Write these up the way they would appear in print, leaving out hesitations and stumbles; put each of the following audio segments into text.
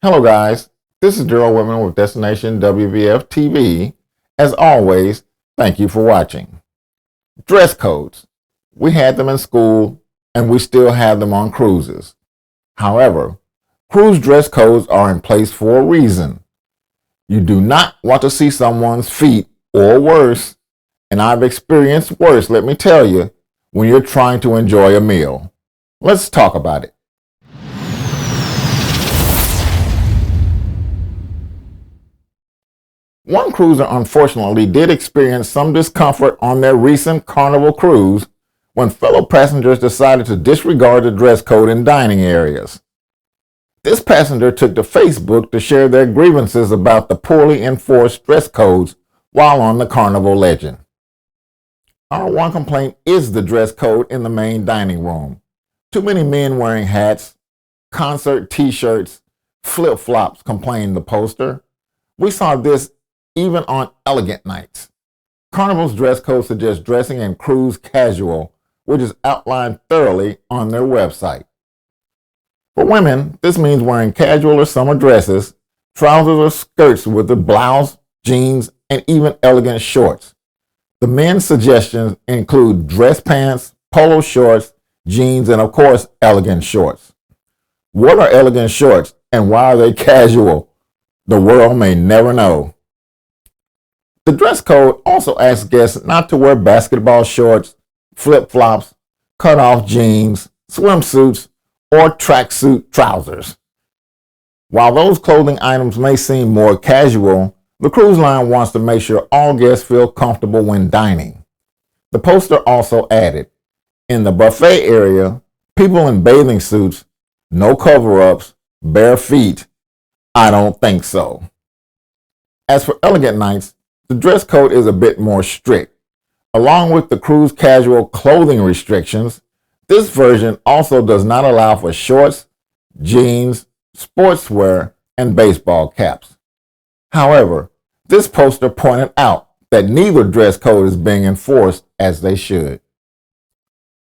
Hello guys, this is Daryl Whitman with DestinationWVFTV. As always, thank you for watching. Dress codes. We had them in school and we still have them on cruises. However, cruise dress codes are in place for a reason. You do not want to see someone's feet or worse, and I've experienced worse, let me tell you, when you're trying to enjoy a meal. Let's talk about it. One cruiser unfortunately did experience some discomfort on their recent Carnival cruise when fellow passengers decided to disregard the dress code in dining areas. This passenger took to Facebook to share their grievances about the poorly enforced dress codes while on the Carnival Legend. Our one complaint is the dress code in the main dining room. Too many men wearing hats, concert t-shirts, flip-flops, complained the poster. We saw this even on elegant nights. Carnival's dress code suggests dressing in cruise casual, which is outlined thoroughly on their website. For women, this means wearing casual or summer dresses, trousers or skirts with a blouse, jeans, and even elegant shorts. The men's suggestions include dress pants, polo shorts, jeans, and of course, elegant shorts. What are elegant shorts and why are they casual? The world may never know. The dress code also asks guests not to wear basketball shorts, flip-flops, cut-off jeans, swimsuits, or tracksuit trousers. While those clothing items may seem more casual, the cruise line wants to make sure all guests feel comfortable when dining. The poster also added, in the buffet area, people in bathing suits, no cover-ups, bare feet. I don't think so. As for elegant nights, the dress code is a bit more strict. Along with the cruise casual clothing restrictions, this version also does not allow for shorts, jeans, sportswear, and baseball caps. However, this poster pointed out that neither dress code is being enforced as they should.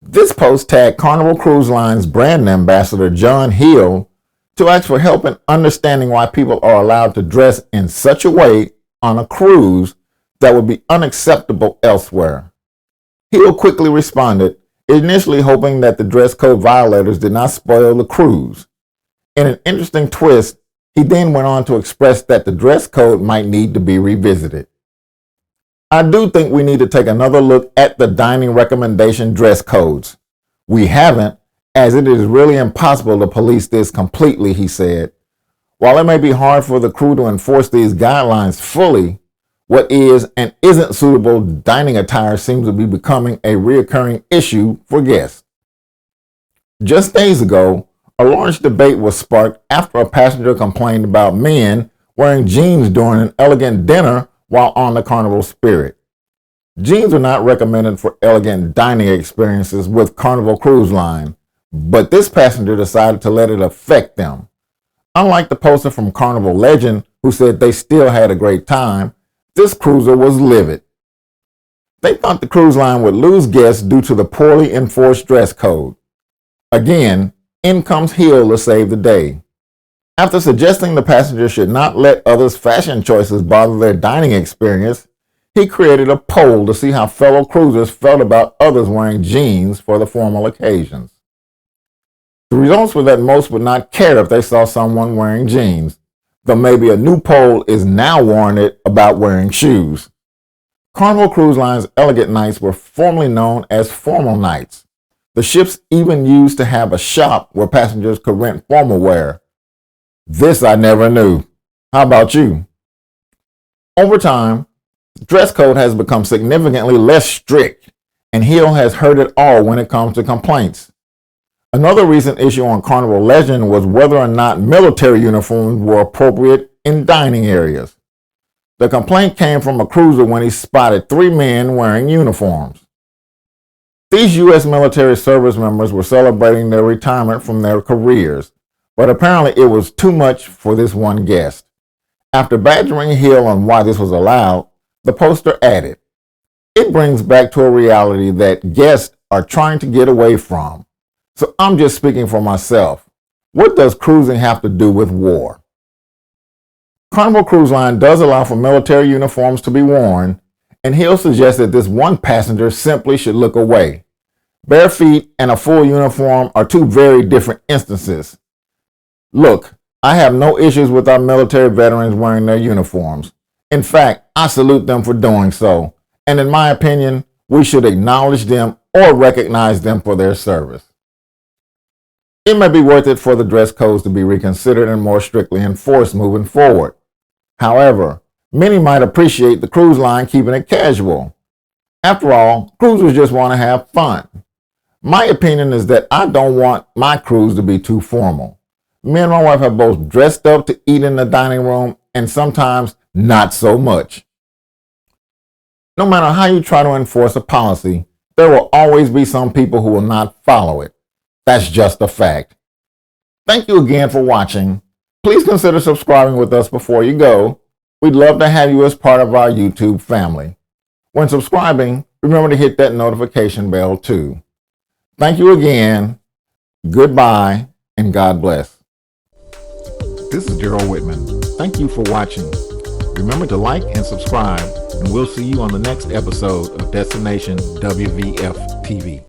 This post tagged Carnival Cruise Line's brand ambassador John Hill to ask for help in understanding why people are allowed to dress in such a way on a cruise that would be unacceptable elsewhere. Hill quickly responded, initially hoping that the dress code violators did not spoil the cruise. In an interesting twist, he then went on to express that the dress code might need to be revisited. I do think we need to take another look at the dining recommendation dress codes. We haven't, as it is really impossible to police this completely, he said. While it may be hard for the crew to enforce these guidelines fully, what is and isn't suitable dining attire seems to be becoming a recurring issue for guests. Just days ago, a large debate was sparked after a passenger complained about men wearing jeans during an elegant dinner while on the Carnival Spirit. Jeans are not recommended for elegant dining experiences with Carnival Cruise Line, but this passenger decided to let it affect them. Unlike the poster from Carnival Legend, who said they still had a great time, this cruiser was livid. They thought the cruise line would lose guests due to the poorly enforced dress code. Again, in comes Hill to save the day. After suggesting the passenger should not let others' fashion choices bother their dining experience, he created a poll to see how fellow cruisers felt about others wearing jeans for the formal occasions. The results were that most would not care if they saw someone wearing jeans, though maybe a new poll is now warranted about wearing shoes. Carnival Cruise Line's elegant nights were formerly known as formal nights. The ships even used to have a shop where passengers could rent formal wear. This I never knew. How about you? Over time, the dress code has become significantly less strict, and Hill has heard it all when it comes to complaints. Another recent issue on Carnival Legend was whether or not military uniforms were appropriate in dining areas. The complaint came from a cruiser when he spotted 3 men wearing uniforms. These U.S. military service members were celebrating their retirement from their careers, but apparently it was too much for this one guest. After badgering Hill on why this was allowed, the poster added, "It brings back to a reality that guests are trying to get away from. So I'm just speaking for myself. What does cruising have to do with war? Carnival Cruise Line does allow for military uniforms to be worn, and he'll suggest that this one passenger simply should look away. Bare feet and a full uniform are two very different instances. Look, I have no issues with our military veterans wearing their uniforms. In fact, I salute them for doing so, and in my opinion, we should acknowledge them or recognize them for their service. It may be worth it for the dress codes to be reconsidered and more strictly enforced moving forward. However, many might appreciate the cruise line keeping it casual. After all, cruisers just want to have fun. My opinion is that I don't want my cruise to be too formal. Me and my wife have both dressed up to eat in the dining room and sometimes not so much. No matter how you try to enforce a policy, there will always be some people who will not follow it. That's just a fact. Thank you again for watching. Please consider subscribing with us before you go. We'd love to have you as part of our YouTube family. When subscribing, remember to hit that notification bell too. Thank you again. Goodbye and God bless. This is Gerald Whitman. Thank you for watching. Remember to like and subscribe, and we'll see you on the next episode of Destination WVF TV.